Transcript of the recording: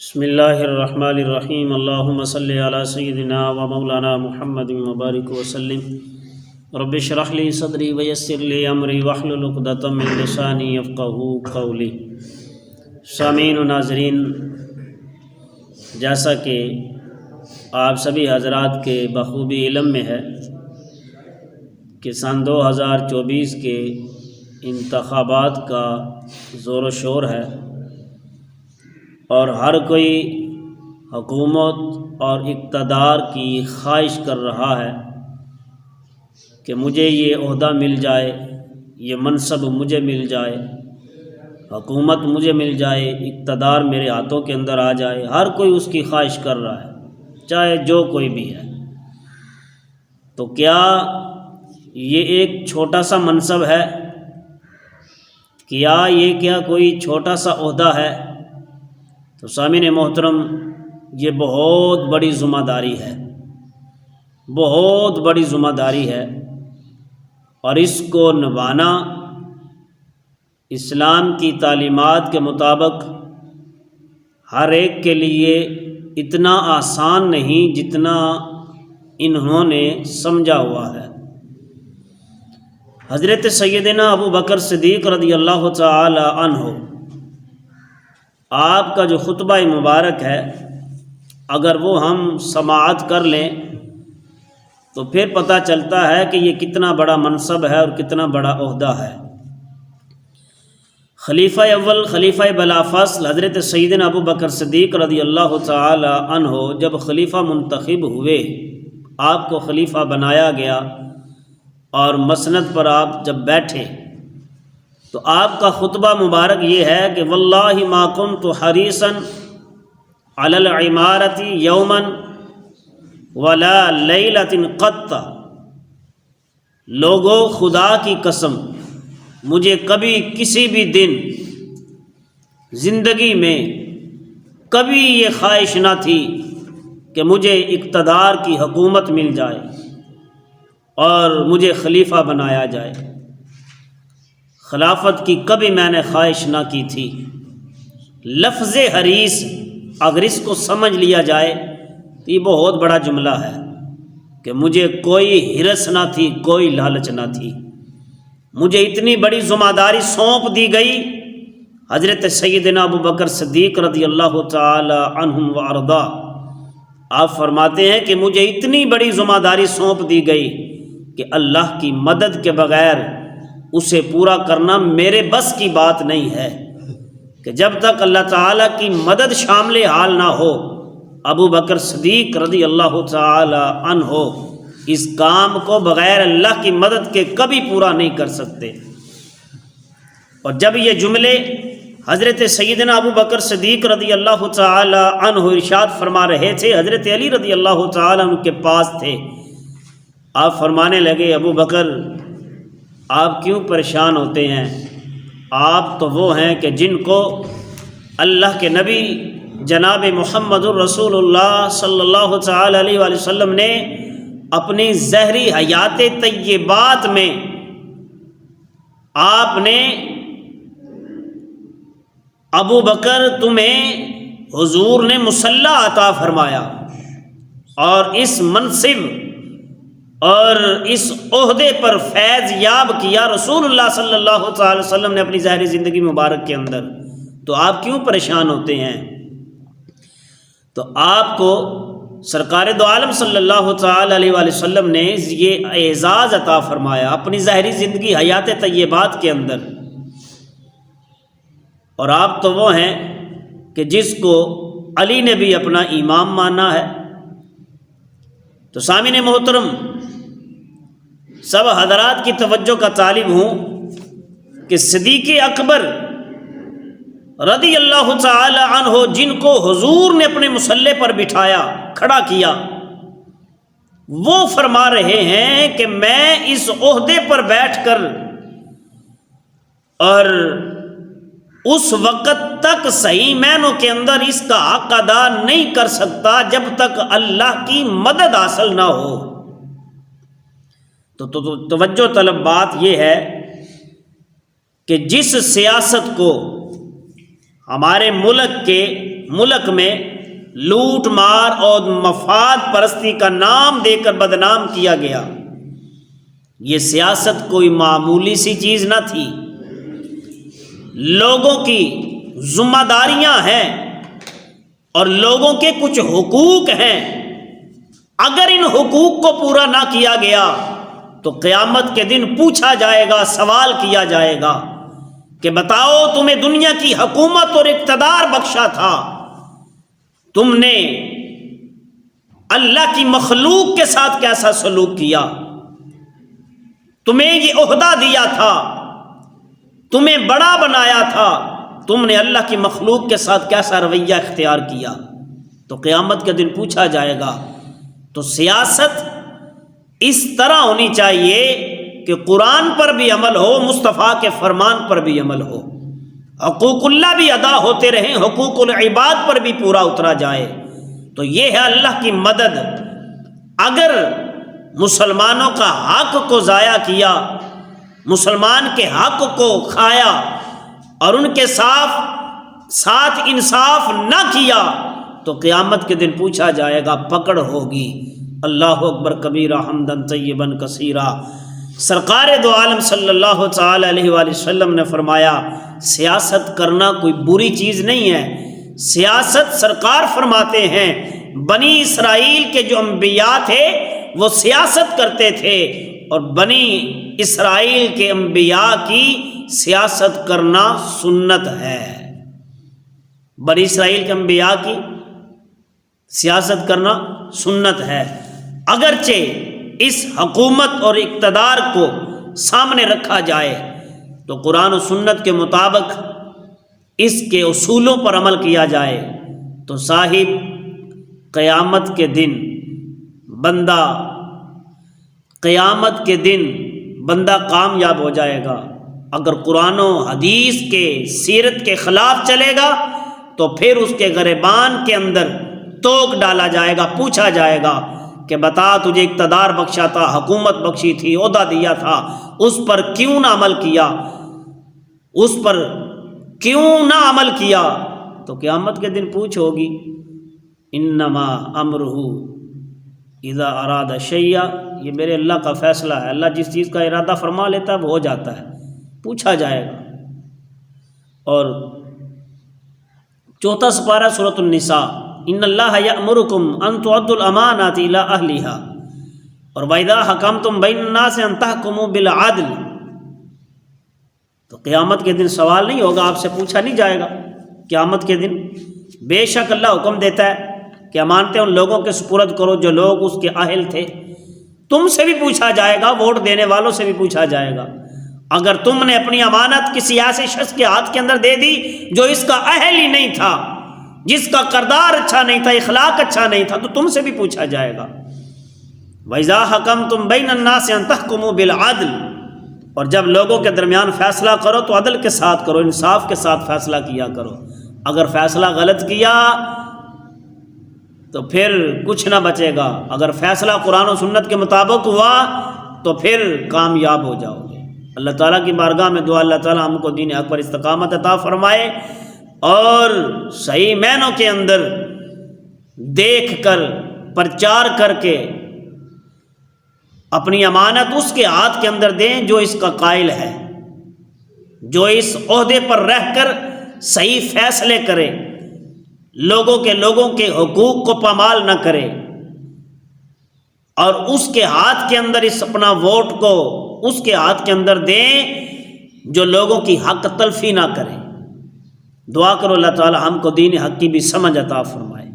بسم اللہ الرحمن الرحیم اللہم صلی علی سیدنا و مولانا محمد مبارک وسلم رب اشرح لی صدری ویسر لی امری واحلل عقدۃ من لسانی یفقہوا قولی۔ سامعین و ناظرین، جیسا کہ آپ سبھی حضرات کے بخوبی علم میں ہے کہ سن 2024 کے انتخابات کا زور و شور ہے اور ہر کوئی حکومت اور اقتدار کی خواہش کر رہا ہے کہ مجھے یہ عہدہ مل جائے، یہ منصب مجھے مل جائے، حکومت مجھے مل جائے، اقتدار میرے ہاتھوں کے اندر آ جائے۔ ہر کوئی اس کی خواہش کر رہا ہے، چاہے جو کوئی بھی ہے۔ تو کیا یہ ایک چھوٹا سا منصب ہے؟ کیا یہ کوئی چھوٹا سا عہدہ ہے؟ تو سامعین محترم، یہ بہت بڑی ذمہ داری ہے، بہت بڑی ذمہ داری ہے، اور اس کو نبھانا اسلام کی تعلیمات کے مطابق ہر ایک کے لیے اتنا آسان نہیں جتنا انہوں نے سمجھا ہوا ہے۔ حضرت سیدنا ابو بکر صدیق رضی اللہ تعالی عنہ، آپ کا جو خطبہ مبارک ہے، اگر وہ ہم سماعت کر لیں تو پھر پتہ چلتا ہے کہ یہ کتنا بڑا منصب ہے اور کتنا بڑا عہدہ ہے۔ خلیفہ اول، خلیفہ بلا فصل حضرت سیدنا ابو بکر صدیق رضی اللہ تعالی عنہ جب خلیفہ منتخب ہوئے، آپ کو خلیفہ بنایا گیا اور مسند پر آپ جب بیٹھے تو آپ کا خطبہ مبارک یہ ہے کہ واللہ ما کنت حریصا علی العمارۃ یوما ولا لیلۃ قط، لوگوں خدا کی قسم مجھے کبھی کسی بھی دن زندگی میں کبھی یہ خواہش نہ تھی کہ مجھے اقتدار کی حکومت مل جائے اور مجھے خلیفہ بنایا جائے۔ خلافت کی کبھی میں نے خواہش نہ کی تھی۔ لفظ حریص اگر اس کو سمجھ لیا جائے تو یہ بہت بڑا جملہ ہے کہ مجھے کوئی ہرس نہ تھی، کوئی لالچ نہ تھی، مجھے اتنی بڑی ذمہ داری سونپ دی گئی۔ حضرت سیدنا ابو بکر صدیق رضی اللہ تعالی عنہم و ارضا، آپ فرماتے ہیں کہ مجھے اتنی بڑی ذمہ داری سونپ دی گئی کہ اللہ کی مدد کے بغیر اسے پورا کرنا میرے بس کی بات نہیں ہے، کہ جب تک اللہ تعالیٰ کی مدد شامل حال نہ ہو، ابو بکر صدیق رضی اللہ تعالی عنہ اس کام کو بغیر اللہ کی مدد کے کبھی پورا نہیں کر سکتے۔ اور جب یہ جملے حضرت سیدنا ابو بکر صدیق رضی اللہ تعالی عنہ ارشاد فرما رہے تھے، حضرت علی رضی اللہ تعالی عنہ کے پاس تھے، آپ فرمانے لگے ابو بکر آپ کیوں پریشان ہوتے ہیں؟ آپ تو وہ ہیں کہ جن کو اللہ کے نبی جناب محمد الرسول اللہ صلی اللہ تعالی علیہ وآلہ وسلم نے اپنی زہری حیات طیبات میں آپ نے ابو بکر تمہیں حضور نے مصلح عطا فرمایا اور اس منصب اور اس عہدے پر فیض یاب کیا رسول اللہ صلی اللہ تعالی وسلم نے اپنی ظاہری زندگی مبارک کے اندر، تو آپ کیوں پریشان ہوتے ہیں؟ تو آپ کو سرکار دو عالم صلی اللہ تعالی علیہ وآلہ وسلم نے یہ اعزاز عطا فرمایا اپنی ظاہری زندگی حیات طیبات کے اندر، اور آپ تو وہ ہیں کہ جس کو علی نے بھی اپنا امام مانا ہے۔ تو سامعین محترم، سب حضرات کی توجہ کا طالب ہوں کہ صدیق اکبر رضی اللہ تعالی عنہ جن کو حضور نے اپنے مصلح پر بٹھایا، کھڑا کیا، وہ فرما رہے ہیں کہ میں اس عہدے پر بیٹھ کر اور اس وقت تک صحیح معنوں کے اندر اس کا حق ادا نہیں کر سکتا جب تک اللہ کی مدد حاصل نہ ہو۔ تو توجہ طلب بات یہ ہے کہ جس سیاست کو ہمارے ملک کے ملک میں لوٹ مار اور مفاد پرستی کا نام دے کر بدنام کیا گیا۔ یہ سیاست کوئی معمولی سی چیز نہ تھی، لوگوں کی ذمہ داریاں ہیں اور لوگوں کے کچھ حقوق ہیں، اگر ان حقوق کو پورا نہ کیا گیا تو قیامت کے دن پوچھا جائے گا، سوال کیا جائے گا کہ بتاؤ تمہیں دنیا کی حکومت اور اقتدار بخشا تھا، تم نے اللہ کی مخلوق کے ساتھ کیسا سلوک کیا، تمہیں یہ عہدہ دیا تھا، تمہیں بڑا بنایا تھا، تم نے اللہ کی مخلوق کے ساتھ کیسا رویہ اختیار کیا، تو قیامت کے دن پوچھا جائے گا۔ تو سیاست اس طرح ہونی چاہیے کہ قرآن پر بھی عمل ہو، مصطفیٰ کے فرمان پر بھی عمل ہو، حقوق اللہ بھی ادا ہوتے رہیں، حقوق العباد پر بھی پورا اترا جائے۔ تو یہ ہے اللہ کی مدد۔ اگر مسلمانوں کا حق کو ضائع کیا، مسلمان کے حق کو کھایا اور ان کے ساتھ انصاف نہ کیا تو قیامت کے دن پوچھا جائے گا، پکڑ ہوگی۔ اللہ اکبر کبیرہ، حمدن طیبا کثیرا۔ سرکار دو عالم صلی اللہ تعالی علیہ وآلہ وسلم نے فرمایا سیاست کرنا کوئی بری چیز نہیں ہے۔ سیاست سرکار فرماتے ہیں بنی اسرائیل کے جو انبیاء تھے وہ سیاست کرتے تھے، اور بنی اسرائیل کے انبیاء کی سیاست کرنا سنت ہے۔ بنی اسرائیل کے انبیاء کی سیاست کرنا سنت ہے، اگرچہ اس حکومت اور اقتدار کو سامنے رکھا جائے تو قرآن و سنت کے مطابق اس کے اصولوں پر عمل کیا جائے تو صاحب قیامت کے دن بندہ کامیاب ہو جائے گا۔ اگر قرآن و حدیث کے سیرت کے خلاف چلے گا تو پھر اس کے گریبان کے اندر توک ڈالا جائے گا، پوچھا جائے گا کہ بتا تجھے اقتدار بخشا تھا، حکومت بخشی تھی، عہدہ دیا تھا، اس پر کیوں نہ عمل کیا، اس پر کیوں نہ عمل کیا؟ تو قیامت کے دن پوچھ ہوگی۔ انما امرہ اذا اراد شیئا، یہ میرے اللہ کا فیصلہ ہے، اللہ جس چیز کا ارادہ فرما لیتا ہے وہ ہو جاتا ہے، پوچھا جائے گا۔ اور چوتھا سپارہ سورۃ النساء، ان اللہ یأمرکم ان تؤدوا الامانات الی اہلھا، اور وَإِذَا حَكَمْتُمْ بَيْنَ النَّاسِ أَن تَحْكُمُوا بِالْعَدْلِ۔ تو قیامت کے دن سوال نہیں ہوگا، آپ سے پوچھا نہیں جائے گا قیامت کے دن۔ بے شک اللہ حکم دیتا ہے کہ امانتیں ان لوگوں کے سپرد کرو جو لوگ اس کے اہل تھے۔ تم سے بھی پوچھا جائے گا، ووٹ دینے والوں سے بھی پوچھا جائے گا۔ اگر تم نے اپنی امانت کسی ایسے شخص کے ہاتھ کے اندر دے دی جو اس کا اہل ہی نہیں تھا، جس کا کردار اچھا نہیں تھا، اخلاق اچھا نہیں تھا، تو تم سے بھی پوچھا جائے گا۔ وَإِذَا حَكَمْتُمْ بَيْنَ النَّاسِ أَن تَحْكُمُوا بِالْعَدْلِ، اور جب لوگوں کے درمیان فیصلہ کرو تو عدل کے ساتھ کرو، انصاف کے ساتھ فیصلہ کیا کرو۔ اگر فیصلہ غلط کیا تو پھر کچھ نہ بچے گا، اگر فیصلہ قرآن و سنت کے مطابق ہوا تو پھر کامیاب ہو جاؤ گے۔ اللہ تعالیٰ کی بارگاہ میں دعا، اللہ تعالیٰ ہم کو دین حق پر استقامت عطا فرمائے اور صحیح معنوں کے اندر دیکھ کر پرچار کر کے اپنی امانت اس کے ہاتھ کے اندر دیں جو اس کا قائل ہے، جو اس عہدے پر رہ کر صحیح فیصلے کرے، لوگوں کے حقوق کو پامال نہ کرے، اور اس کے ہاتھ کے اندر اس اپنا ووٹ کو اس کے ہاتھ کے اندر دیں جو لوگوں کی حق تلفی نہ کرے۔ دعا کرو اللہ تعالی ہم کو دین حق کی بھی سمجھ عطا فرمائے۔